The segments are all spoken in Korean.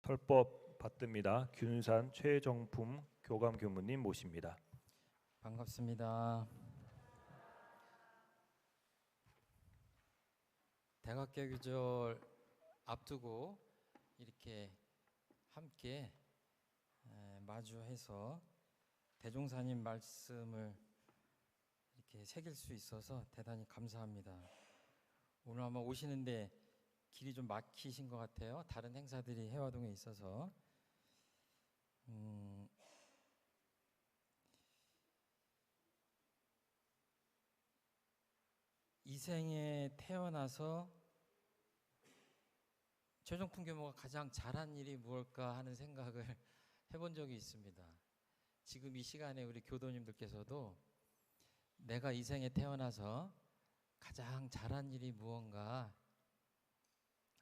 털법 받듭니다. 균산 최정품 교감 교무님 모십니다. 반갑습니다. 대각개교절 앞두고 이렇게 함께 마주해서 대종사님 말씀을 이렇게 새길 수 있어서 대단히 감사합니다. 오늘 아마 오시는데 길이 좀 막히신 것 같아요. 다른 행사들이 해화동에 있어서. 이 생에 태어나서 최종품 교무가 가장 잘한 일이 무엇일까 하는 생각을 해본 적이 있습니다. 지금 이 시간에 우리 교도님들께서도 내가 이 생에 태어나서 가장 잘한 일이 무언가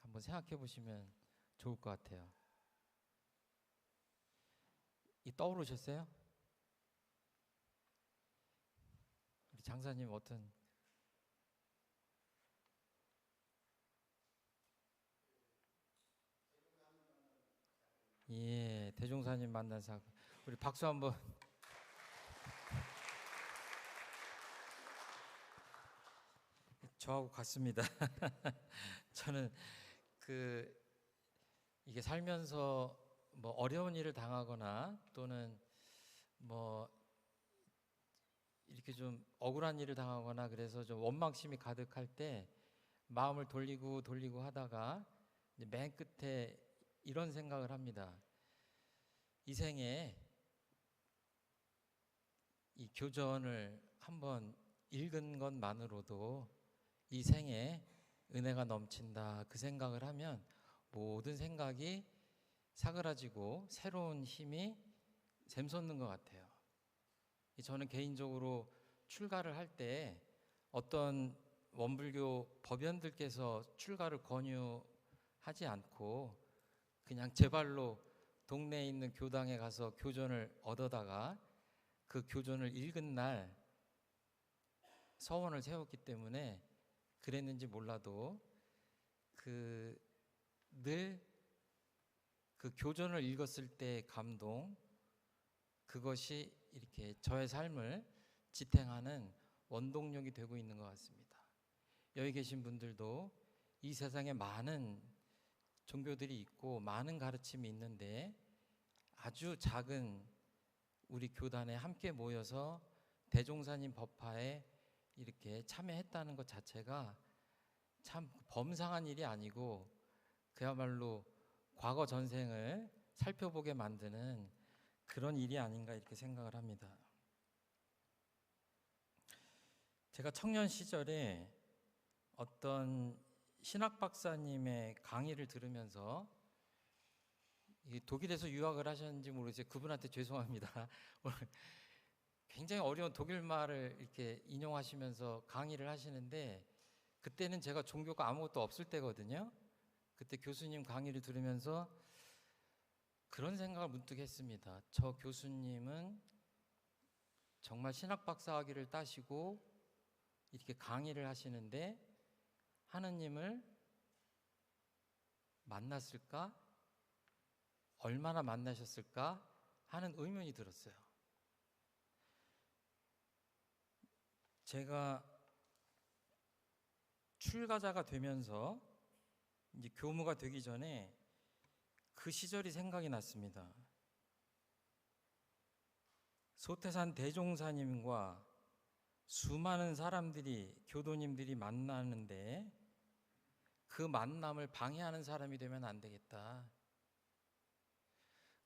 한번 생각해 보시면 좋을 것 같아요. 떠오르셨어요? 우리 장사님 어떤? 예, 대종사님 만난 사건. 우리 박수 한번. 저하고 같습니다. 저는 이게 살면서 뭐 어려운 일을 당하거나 또는 뭐 이렇게 좀 억울한 일을 당하거나 그래서 좀 원망심이 가득할 때 마음을 돌리고 하다가 이제 맨 끝에 이런 생각을 합니다. 이 생에 이 교전을 한번 읽은 것만으로도 이 생에 은혜가 넘친다, 그 생각을 하면 모든 생각이 사그라지고 새로운 힘이 샘솟는 것 같아요. 저는 개인적으로 출가를 할 때 어떤 원불교 법연들께서 출가를 권유하지 않고 그냥 제 발로 동네에 있는 교당에 가서 교전을 얻어다가 그 교전을 읽은 날 서원을 세웠기 때문에 그랬는지 몰라도 늘 그 교전을 읽었을 때의 감동, 그것이 이렇게 저의 삶을 지탱하는 원동력이 되고 있는 것 같습니다. 여기 계신 분들도 이 세상에 많은 종교들이 있고 많은 가르침이 있는데 아주 작은 우리 교단에 함께 모여서 대종사님 법화에 이렇게 참여했다는 것 자체가 참 범상한 일이 아니고 그야말로 과거 전생을 살펴보게 만드는 그런 일이 아닌가 이렇게 생각을 합니다. 제가 청년 시절에 어떤 신학 박사님의 강의를 들으면서 독일에서 유학을 하셨는지 모르겠어요. 그분한테 죄송합니다. 오늘 굉장히 어려운 독일말을 이렇게 인용하시면서 강의를 하시는데 그때는 제가 종교가 아무것도 없을 때거든요. 그때 교수님 강의를 들으면서 그런 생각을 문득 했습니다. 저 교수님은 정말 신학 박사 학위를 따시고 이렇게 강의를 하시는데 하느님을 만났을까? 얼마나 만나셨을까? 하는 의문이 들었어요. 제가 출가자가 되면서 이제 교무가 되기 전에 그 시절이 생각이 났습니다. 소태산 대종사님과 수많은 사람들이, 교도님들이 만나는데 그 만남을 방해하는 사람이 되면 안 되겠다.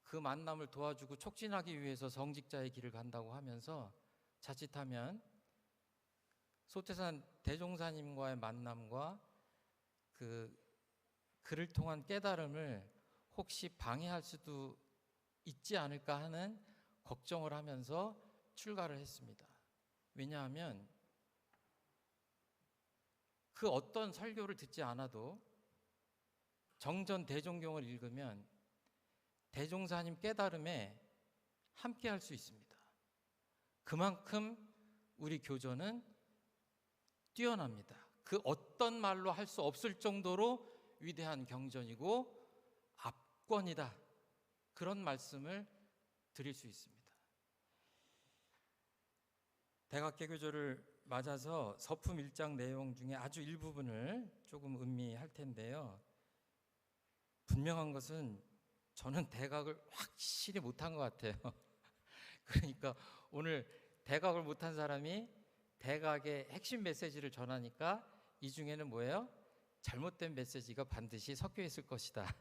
그 만남을 도와주고 촉진하기 위해서 성직자의 길을 간다고 하면서 자칫하면 소태산 대종사님과의 만남과 그를 통한 깨달음을 혹시 방해할 수도 있지 않을까 하는 걱정을 하면서 출가를 했습니다. 왜냐하면 그 어떤 설교를 듣지 않아도 정전 대종경을 읽으면 대종사님 깨달음에 함께 할 수 있습니다. 그만큼 우리 교전은 뛰어납니다. 그 어떤 말로 할 수 없을 정도로 위대한 경전이고 압권이다. 그런 말씀을 드릴 수 있습니다. 대각개교절을 맞아서 서품 1장 내용 중에 아주 일부분을 조금 음미할 텐데요. 분명한 것은 저는 대각을 확실히 못한 것 같아요. 그러니까 오늘 대각을 못한 사람이 대각의 핵심 메시지를 전하니까 이 중에는 뭐예요? 잘못된 메시지가 반드시 섞여 있을 것이다.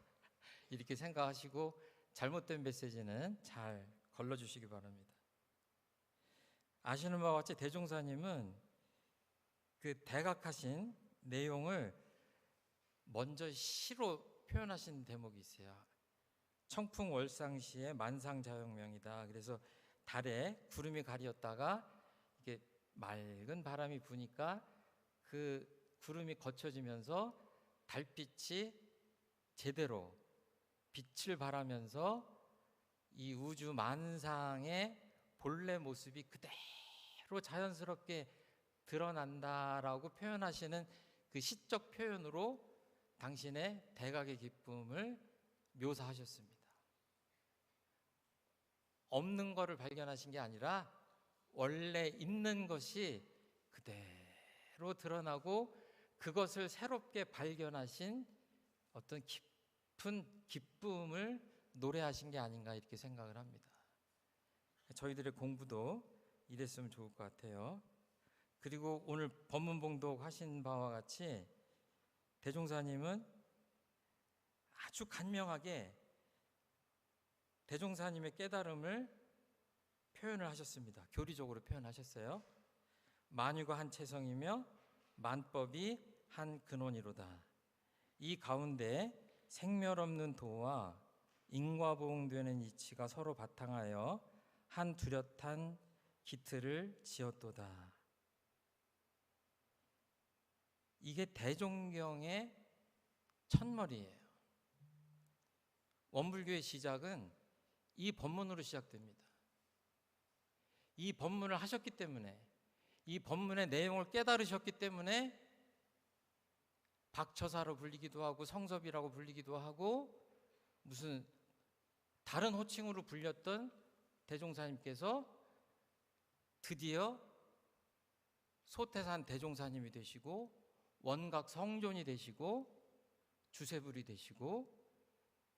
이렇게 생각하시고 잘못된 메시지는 잘 걸러주시기 바랍니다. 아시는 바와 같이 대종사님은 그 대각하신 내용을 먼저 시로 표현하신 대목이 있어요. 청풍월상시의 만상자영명이다. 그래서 달에 구름이 가리었다가 이게 맑은 바람이 부니까 그 구름이 걷혀지면서 달빛이 제대로 빛을 발하면서 이 우주 만상의 본래 모습이 그대로 자연스럽게 드러난다라고 표현하시는 그 시적 표현으로 당신의 대각의 기쁨을 묘사하셨습니다. 없는 것을 발견하신 게 아니라 원래 있는 것이 그대로 드러나고 그것을 새롭게 발견하신 어떤 깊은 기쁨을 노래하신 게 아닌가 이렇게 생각을 합니다. 저희들의 공부도 이랬으면 좋을 것 같아요. 그리고 오늘 법문 봉독 하신 바와 같이 대종사님은 아주 간명하게 대종사님의 깨달음을 표현을 하셨습니다. 교리적으로 표현하셨어요. 만유가 한 체성이며 만법이 한 근원이로다. 이 가운데 생멸 없는 도와 인과보응되는 이치가 서로 바탕하여 한 뚜렷한 기틀을 지었도다. 이게 대종경의 첫머리예요. 원불교의 시작은 이 법문으로 시작됩니다. 이 법문을 하셨기 때문에, 이 법문의 내용을 깨달으셨기 때문에 박처사로 불리기도 하고 성섭이라고 불리기도 하고 무슨 다른 호칭으로 불렸던 대종사님께서 드디어 소태산 대종사님이 되시고 원각 성존이 되시고 주세불이 되시고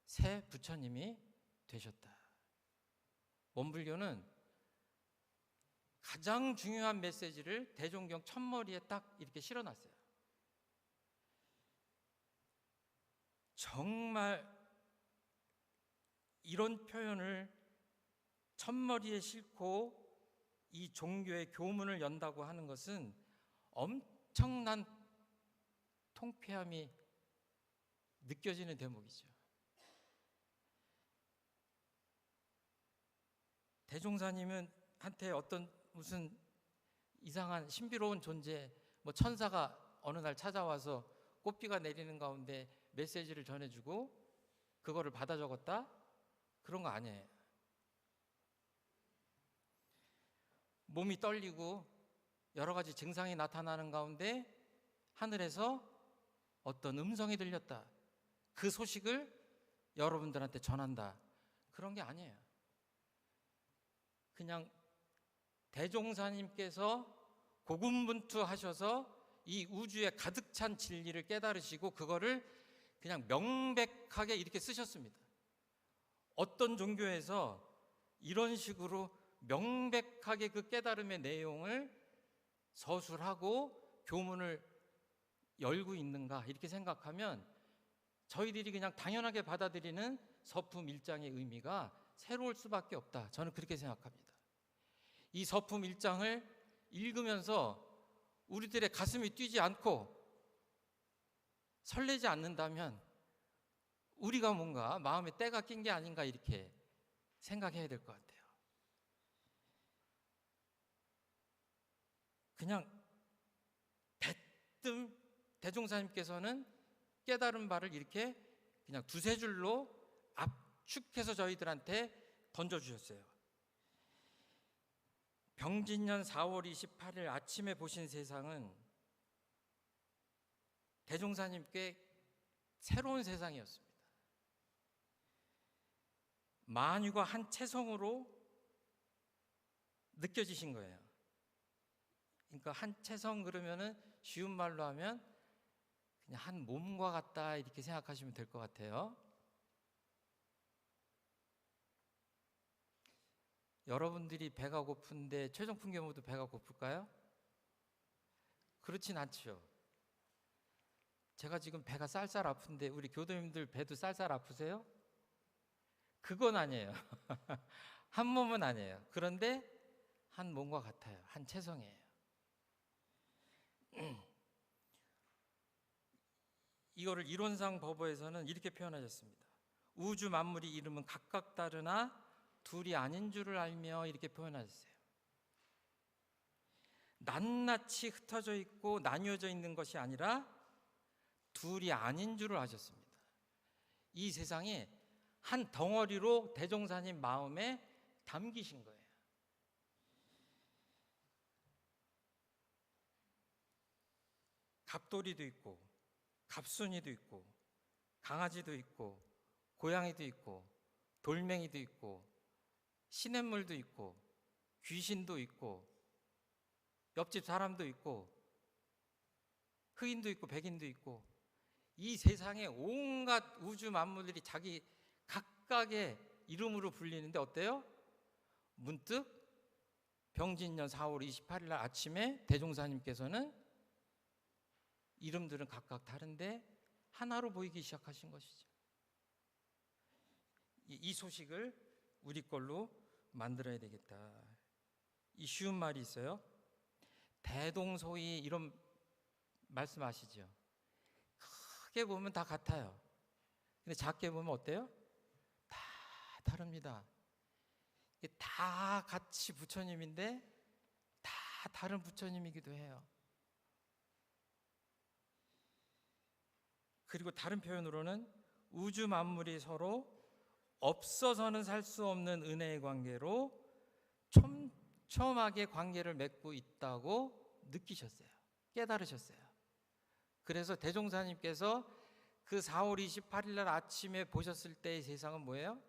새 부처님이 되셨다. 원불교는 가장 중요한 메시지를 대종경 첫머리에 딱 이렇게 실어놨어요. 정말 이런 표현을 첫머리에 싣고 이 종교의 교문을 연다고 하는 것은 엄청난 통쾌함이 느껴지는 대목이죠. 대종사님은 한테 어떤 무슨 이상한 신비로운 존재, 뭐 천사가 어느 날 찾아와서 꽃비가 내리는 가운데 메시지를 전해주고 그거를 받아 적었다? 그런 거 아니에요. 몸이 떨리고 여러 가지 증상이 나타나는 가운데 하늘에서 어떤 음성이 들렸다. 그 소식을 여러분들한테 전한다. 그런 게 아니에요. 그냥 대종사님께서 고군분투하셔서 이 우주에 가득 찬 진리를 깨달으시고 그거를 그냥 명백하게 이렇게 쓰셨습니다. 어떤 종교에서 이런 식으로 명백하게 그 깨달음의 내용을 서술하고 교문을 열고 있는가 이렇게 생각하면 저희들이 그냥 당연하게 받아들이는 서품 1장의 의미가 새로울 수밖에 없다. 저는 그렇게 생각합니다. 이 서품 1장을 읽으면서 우리들의 가슴이 뛰지 않고 설레지 않는다면 우리가 뭔가 마음에 때가 낀 게 아닌가 이렇게 생각해야 될 것 같아요. 그냥 대뜸 대종사님께서는 깨달은 바를 이렇게 그냥 두세 줄로 압축해서 저희들한테 던져주셨어요. 병진년 4월 28일 아침에 보신 세상은 대종사님께 새로운 세상이었습니다. 만유가 한 체성으로 느껴지신 거예요. 그러니까 한 체성 그러면은 쉬운 말로 하면 그냥 한 몸과 같다 이렇게 생각하시면 될 것 같아요. 여러분들이 배가 고픈데 최종품 교무도 배가 고플까요? 그렇진 않죠. 제가 지금 배가 쌀쌀 아픈데 우리 교도님들 배도 쌀쌀 아프세요? 그건 아니에요. 한 몸은 아니에요. 그런데 한 몸과 같아요. 한 체성이에요. 이거를 이론상 법어에서는 이렇게 표현하셨습니다. 우주 만물이 이름은 각각 다르나 둘이 아닌 줄을 알며 이렇게 표현하셨어요. 낱낱이 흩어져 있고 나뉘어져 있는 것이 아니라 둘이 아닌 줄을 아셨습니다. 이 세상에 한 덩어리로 대종사님 마음에 담기신 거예요. 갑돌이도 있고 갑순이도 있고 강아지도 있고 고양이도 있고 돌멩이도 있고 시냇물도 있고 귀신도 있고 옆집 사람도 있고 흑인도 있고 백인도 있고 이 세상에 온갖 우주 만물들이 자기 각각의 이름으로 불리는데 어때요? 문득 병진년 4월 28일 날 아침에 대종사님께서는 이름들은 각각 다른데 하나로 보이기 시작하신 것이죠. 이 소식을 우리 걸로 만들어야 되겠다. 이 쉬운 말이 있어요. 대동소이 이런 말씀 아시죠? 크게 보면 다 같아요. 근데 작게 보면 어때요? 다 다릅니다. 다 같이 부처님인데 다 다른 부처님이기도 해요. 그리고 다른 표현으로는 우주 만물이 서로 없어서는 살 수 없는 은혜의 관계로 촘촘하게 관계를 맺고 있다고 느끼셨어요. 깨달으셨어요. 그래서 대종사님께서 그 4월 28일 날 아침에 보셨을 때의 세상은 뭐예요?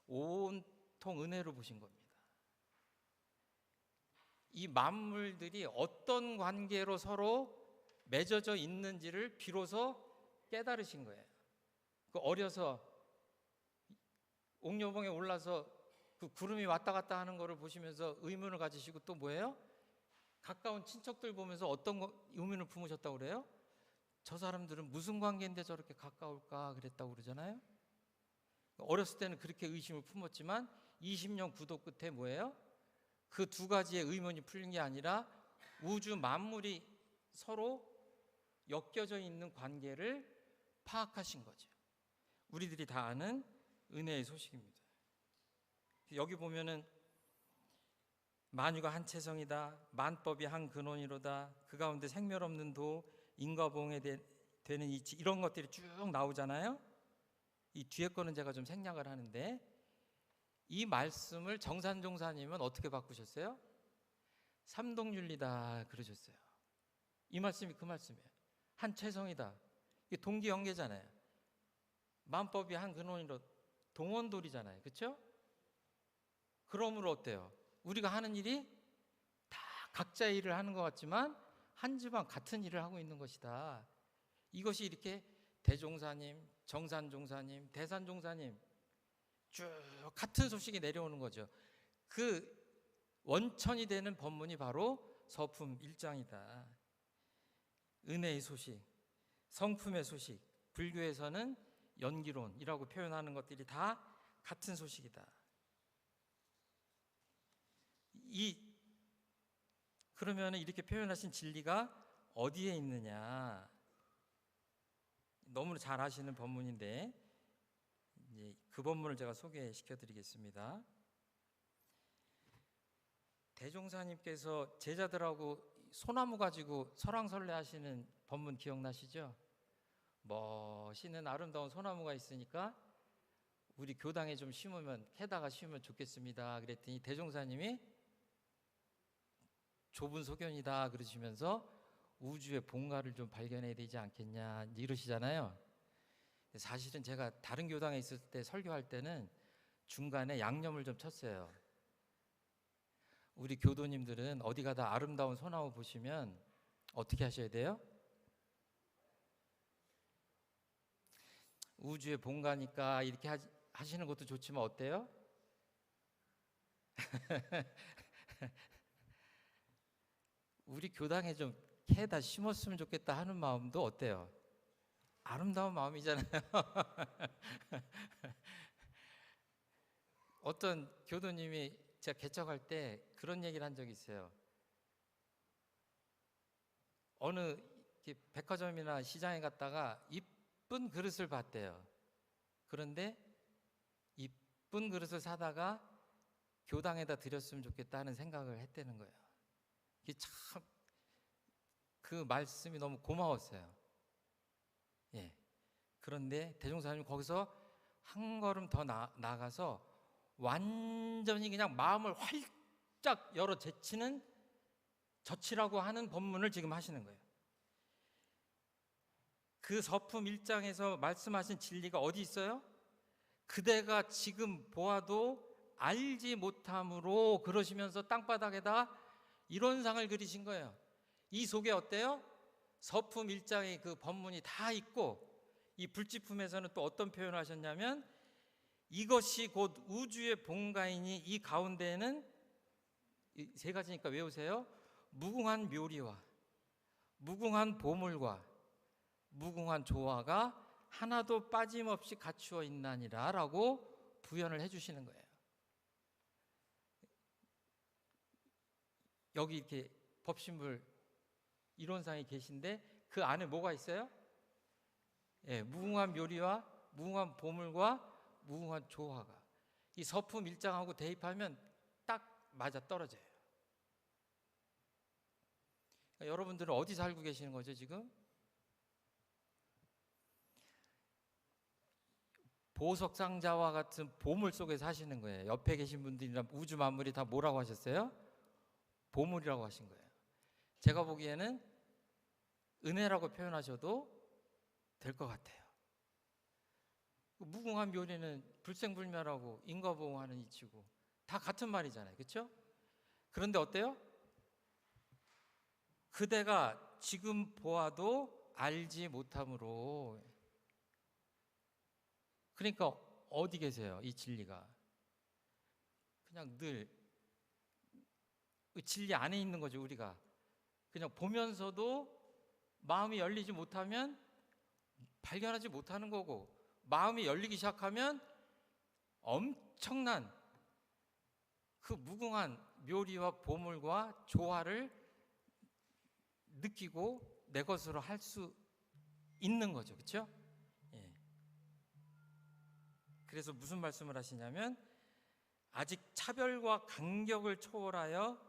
온통 은혜로 보신 겁니다. 이 만물들이 어떤 관계로 서로 맺어져 있는지를 비로소 깨달으신 거예요. 그 어려서 옥녀봉에 올라서 그 구름이 왔다 갔다 하는 거를 보시면서 의문을 가지시고 또 뭐예요? 가까운 친척들 보면서 어떤 의문을 품으셨다고 그래요? 저 사람들은 무슨 관계인데 저렇게 가까울까 그랬다고 그러잖아요. 어렸을 때는 그렇게 의심을 품었지만 20년 구도 끝에 뭐예요? 그 두 가지의 의문이 풀린 게 아니라 우주 만물이 서로 엮여져 있는 관계를 파악하신 거죠. 우리들이 다 아는 은혜의 소식입니다. 여기 보면은 만유가 한 체성이다, 만법이 한 근원이로다, 그 가운데 생멸 없는 도, 인과보응에 되는 이치, 이런 것들이 쭉 나오잖아요. 이 뒤에 거는 제가 좀 생략을 하는데 이 말씀을 정산종사님은 어떻게 바꾸셨어요? 삼동윤리다 그러셨어요. 이 말씀이 그 말씀이에요. 한 체성이다. 이게 동기연계잖아요. 만법이 한 근원이로 동원돌이잖아요. 그렇죠? 그러므로 어때요? 우리가 하는 일이 다 각자의 일을 하는 것 같지만 한 집안 같은 일을 하고 있는 것이다. 이것이 이렇게 대종사님, 정산종사님, 대산종사님 쭉 같은 소식이 내려오는 거죠. 그 원천이 되는 법문이 바로 서품 1장이다. 은혜의 소식, 성품의 소식, 불교에서는 연기론이라고 표현하는 것들이 다 같은 소식이다. 그러면 이렇게 표현하신 진리가 어디에 있느냐? 너무 잘 아시는 법문인데 이제 그 법문을 제가 소개시켜 드리겠습니다. 대종사님께서 제자들하고 소나무 가지고 설왕설래 하시는 법문 기억나시죠? 멋있는 아름다운 소나무가 있으니까 우리 교당에 좀 심으면 캐다가 심으면 좋겠습니다. 그랬더니 대종사님이 좁은 소견이다 그러시면서 우주의 본가를 좀 발견해야 되지 않겠냐 이러시잖아요. 사실은 제가 다른 교당에 있을 때 설교할 때는 중간에 양념을 좀 쳤어요. 우리 교도님들은 어디 가다 아름다운 소나무 보시면 어떻게 하셔야 돼요? 우주의 본가니까 이렇게 하시는 것도 좋지만 어때요? 우리 교당에 좀 캐다 심었으면 좋겠다 하는 마음도 어때요? 아름다운 마음이잖아요. 어떤 교도님이 제가 개척할 때 그런 얘기를 한 적이 있어요. 어느 백화점이나 시장에 갔다가 이쁜 그릇을 봤대요. 그런데 이쁜 그릇을 사다가 교당에다 드렸으면 좋겠다 하는 생각을 했다는 거예요. 이게 참 그 말씀이 너무 고마웠어요. 예. 그런데 대종사님 거기서 한 걸음 더 나가서 완전히 그냥 마음을 활짝 열어 제치는 젖히라고 하는 법문을 지금 하시는 거예요. 그 서품 1장에서 말씀하신 진리가 어디 있어요? 그대가 지금 보아도 알지 못함으로 그러시면서 땅바닥에다 이런 상을 그리신 거예요. 이 속에 어때요? 서품 1장의 그 법문이 다 있고 이 불지품에서는 또 어떤 표현을 하셨냐면 이것이 곧 우주의 본가이니 이 가운데에는 세 가지니까 외우세요. 무궁한 묘리와 무궁한 보물과 무궁한 조화가 하나도 빠짐없이 갖추어 있나니라 라고 부연을 해주시는 거예요. 여기 이렇게 법신불 이론상에 계신데 그 안에 뭐가 있어요? 예, 무궁한 묘리와 무궁한 보물과 무궁한 조화가 이 서품 1장하고 대입하면 딱 맞아 떨어져요. 그러니까 여러분들은 어디 살고 계시는 거죠 지금? 보석상자와 같은 보물 속에 사시는 거예요. 옆에 계신 분들이랑 우주 만물이 다 뭐라고 하셨어요? 보물이라고 하신 거예요. 제가 보기에는 은혜라고 표현하셔도 될 것 같아요. 무궁한 묘리는 불생불멸하고 인과보응하는 이치고 다 같은 말이잖아요. 그렇죠? 그런데 어때요? 그대가 지금 보아도 알지 못함으로. 그러니까 어디 계세요? 이 진리가 그냥 늘 진리 안에 있는 거죠. 우리가 그냥 보면서도 마음이 열리지 못하면 발견하지 못하는 거고 마음이 열리기 시작하면 엄청난 그 무궁한 묘리와 보물과 조화를 느끼고 내 것으로 할 수 있는 거죠. 그렇죠? 예. 그래서 무슨 말씀을 하시냐면 아직 차별과 간격을 초월하여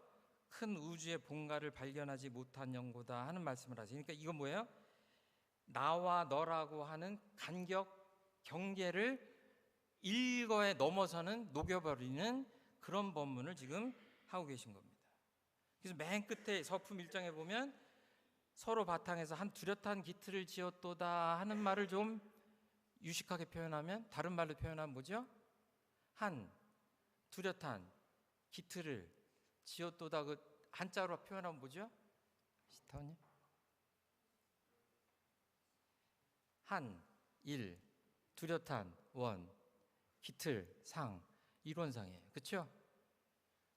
큰 우주의 본가를 발견하지 못한 영고다 하는 말씀을 하세요. 그러니까 이건 뭐예요? 나와 너라고 하는 간격, 경계를 일거에 넘어서는 녹여버리는 그런 법문을 지금 하고 계신 겁니다. 그래서 맨 끝에 서품 1장에 보면 서로 바탕에서 한 뚜렷한 기틀을 지었도다 하는 말을 좀 유식하게 표현하면 다른 말로 표현하면 뭐죠? 한 뚜렷한 기틀을 지었도다 그 한자로 표현하면 뭐죠? 시타원님? 한, 일, 뚜렷한, 원, 기틀, 상, 이론상이에요. 그렇죠?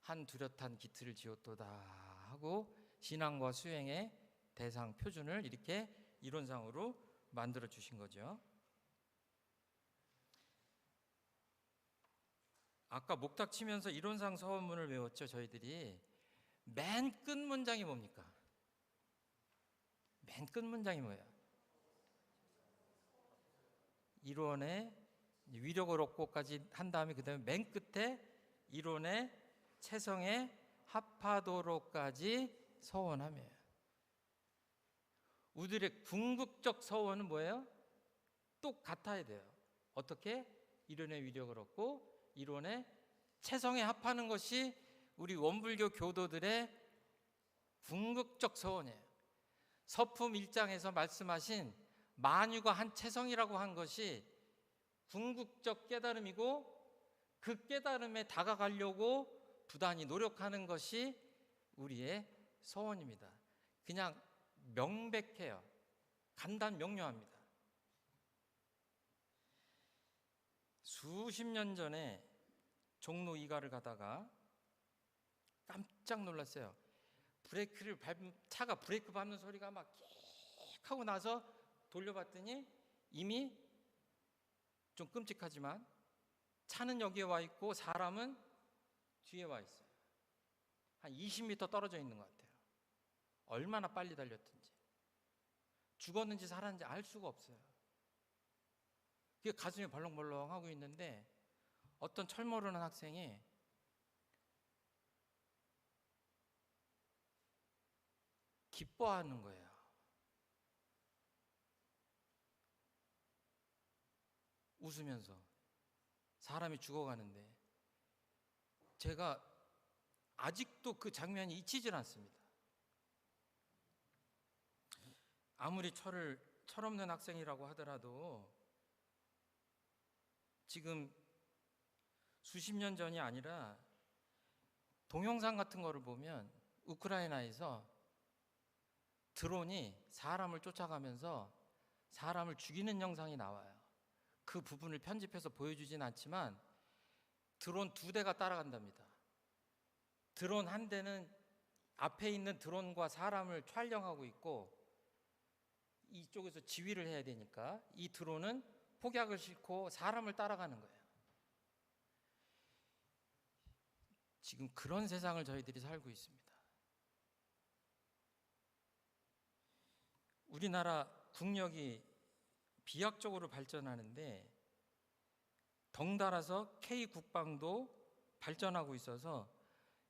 한 뚜렷한 기틀을 지었도다 하고 신앙과 수행의 대상 표준을 이렇게 이론상으로 만들어 주신 거죠. 아까 목탁 치면서 이론상 서원문을 외웠죠. 저희들이 맨 끝 문장이 뭡니까? 맨 끝 문장이 뭐예요? 이론의 위력을 얻고까지 한 다음에 그 다음에 맨 끝에 이론의 체성에 합하도록까지 서원하며 우리들의 궁극적 서원은 뭐예요? 똑같아야 돼요. 어떻게? 이론의 위력을 얻고 이론의 체성에 합하는 것이 우리 원불교 교도들의 궁극적 서원이에요. 서품 1장에서 말씀하신 만유가 한 체성이라고 한 것이 궁극적 깨달음이고, 그 깨달음에 다가가려고 부단히 노력하는 것이 우리의 소원입니다. 그냥 명백해요. 간단 명료합니다. 수십 년 전에 종로 2가를 가다가 깜짝 놀랐어요. 차가 브레이크 밟는 소리가 막 끽 하고 나서 돌려봤더니 이미 좀 끔찍하지만 차는 여기에 와 있고 사람은 뒤에 와 있어요. 한 20m 떨어져 있는 것 같아요. 얼마나 빨리 달렸든지. 죽었는지 살았는지 알 수가 없어요. 그게 가슴이 벌렁벌렁 하고 있는데 어떤 철 모르는 학생이 기뻐하는 거예요. 웃으면서. 사람이 죽어가는데. 제가 아직도 그 장면이 잊히질 않습니다. 아무리 철없는 학생이라고 하더라도 지금 수십 년 전이 아니라 동영상 같은 거를 보면 우크라이나에서 드론이 사람을 쫓아가면서 사람을 죽이는 영상이 나와요. 그 부분을 편집해서 보여주진 않지만 드론 2대가 따라간답니다. 드론 한 대는 앞에 있는 드론과 사람을 촬영하고 있고 이쪽에서 지휘를 해야 되니까 이 드론은 폭약을 싣고 사람을 따라가는 거예요. 지금 그런 세상을 저희들이 살고 있습니다. 우리나라 국력이 비약적으로 발전하는데 덩달아서 K국방도 발전하고 있어서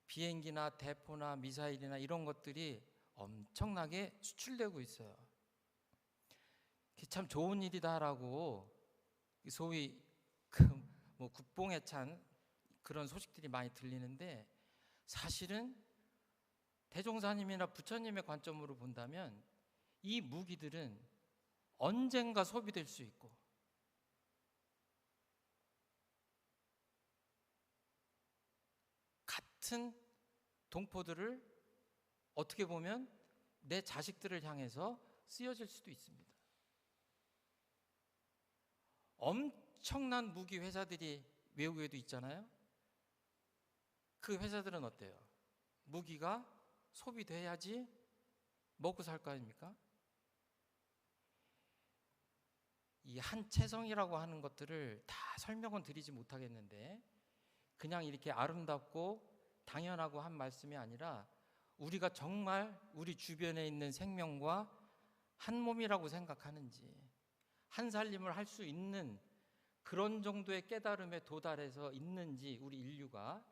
비행기나 대포나 미사일이나 이런 것들이 엄청나게 수출되고 있어요. 참 좋은 일이다라고 소위 뭐 국뽕에 찬 그런 소식들이 많이 들리는데 사실은 대종사님이나 부처님의 관점으로 본다면 이 무기들은 언젠가 소비될 수 있고 같은 동포들을 어떻게 보면 내 자식들을 향해서 쓰여질 수도 있습니다. 엄청난 무기 회사들이 외국에도 있잖아요. 그 회사들은 어때요? 무기가 소비돼야지 먹고 살 거 아닙니까? 이 한채성이라고 하는 것들을 다 설명은 드리지 못하겠는데 그냥 이렇게 아름답고 당연하고 한 말씀이 아니라 우리가 정말 우리 주변에 있는 생명과 한 몸이라고 생각하는지 한 살림을 할 수 있는 그런 정도의 깨달음에 도달해서 있는지 우리 인류가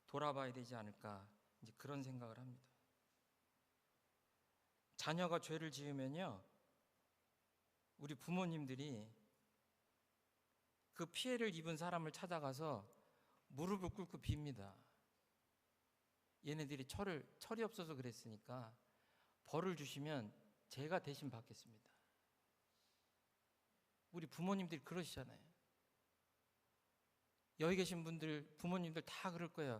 돌아봐야 되지 않을까 이제 그런 생각을 합니다. 자녀가 죄를 지으면요 우리 부모님들이 그 피해를 입은 사람을 찾아가서 무릎을 꿇고 빕니다. 얘네들이 철이 없어서 그랬으니까 벌을 주시면 제가 대신 받겠습니다. 우리 부모님들이 그러시잖아요. 여기 계신 분들 부모님들 다 그럴 거예요.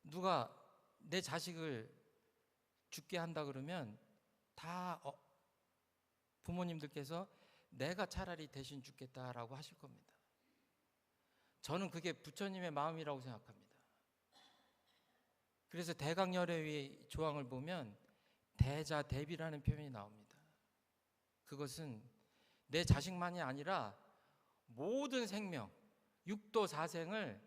누가 내 자식을 죽게 한다 그러면 다 부모님들께서 내가 차라리 대신 죽겠다라고 하실 겁니다. 저는 그게 부처님의 마음이라고 생각합니다. 그래서 대강열애의 조항을 보면 대자대비라는 표현이 나옵니다. 그것은 내 자식만이 아니라 모든 생명, 육도 사생을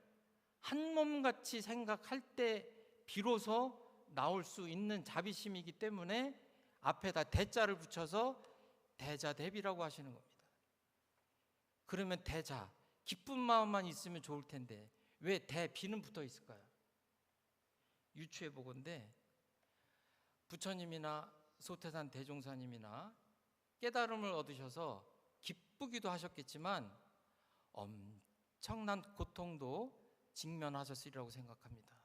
한 몸같이 생각할 때 비로소 나올 수 있는 자비심이기 때문에 앞에다 대자를 붙여서 대자대비라고 하시는 겁니다. 그러면 대자, 기쁜 마음만 있으면 좋을 텐데 왜 대비는 붙어 있을까요? 유추해 보건대 부처님이나 소태산 대종사님이나 깨달음을 얻으셔서 기쁘기도 하셨겠지만 엄청난 고통도 직면하셨으리라고 생각합니다.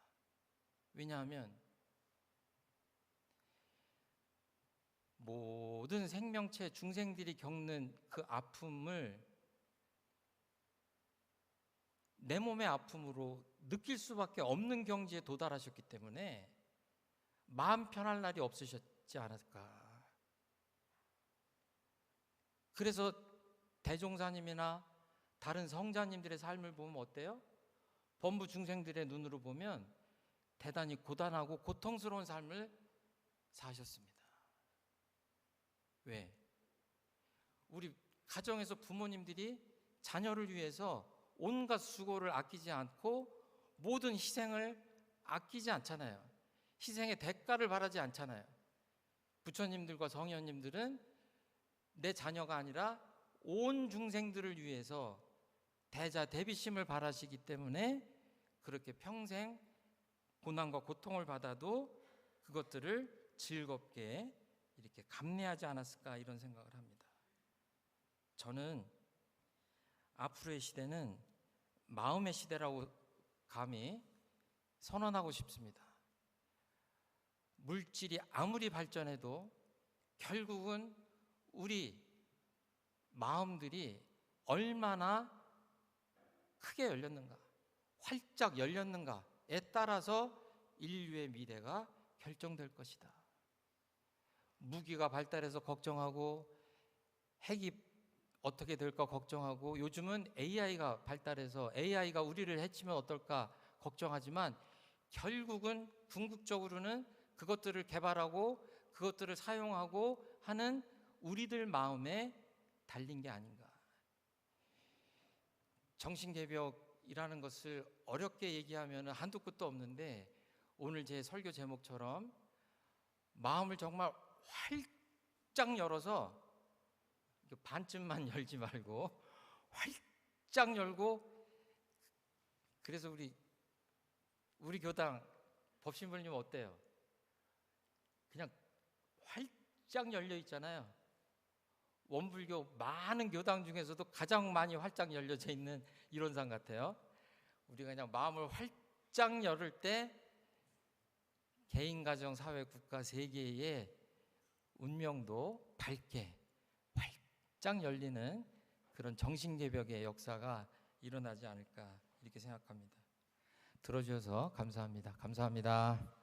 왜냐하면 모든 생명체 중생들이 겪는 그 아픔을 내 몸의 아픔으로 느낄 수밖에 없는 경지에 도달하셨기 때문에 마음 편할 날이 없으셨지 않을까. 그래서 대종사님이나 다른 성자님들의 삶을 보면 어때요? 범부 중생들의 눈으로 보면 대단히 고단하고 고통스러운 삶을 사셨습니다. 왜? 우리 가정에서 부모님들이 자녀를 위해서 온갖 수고를 아끼지 않고 모든 희생을 아끼지 않잖아요. 희생의 대가를 바라지 않잖아요. 부처님들과 성현님들은 내 자녀가 아니라 온 중생들을 위해서 대자 대비심을 바라시기 때문에 그렇게 평생 고난과 고통을 받아도 그것들을 즐겁게 이렇게 감내하지 않았을까, 이런 생각을 합니다. 저는 앞으로의 시대는 마음의 시대라고 감히 선언하고 싶습니다. 물질이 아무리 발전해도 결국은 우리 마음들이 얼마나 크게 열렸는가, 활짝 열렸는가에 따라서 인류의 미래가 결정될 것이다. 무기가 발달해서 걱정하고 핵이 어떻게 될까 걱정하고, 요즘은 AI가 발달해서 AI가 우리를 해치면 어떨까 걱정하지만 결국은 궁극적으로는 그것들을 개발하고 그것들을 사용하고 하는 우리들 마음에 달린 게 아닌가. 정신개벽이라는 것을 어렵게 얘기하면 한두 끝도 없는데, 오늘 제 설교 제목처럼 마음을 정말 활짝 열어서 반쯤만 열지 말고 활짝 열고, 그래서 우리 교당 법신부님 어때요? 그냥 활짝 열려 있잖아요. 원불교 많은 교당 중에서도 가장 많이 활짝 열려져 있는 이론상 같아요. 우리가 그냥 마음을 활짝 열을 때 개인, 가정, 사회, 국가, 세계의 운명도 밝게 활짝 열리는 그런 정신개벽의 역사가 일어나지 않을까, 이렇게 생각합니다. 들어주셔서 감사합니다. 감사합니다.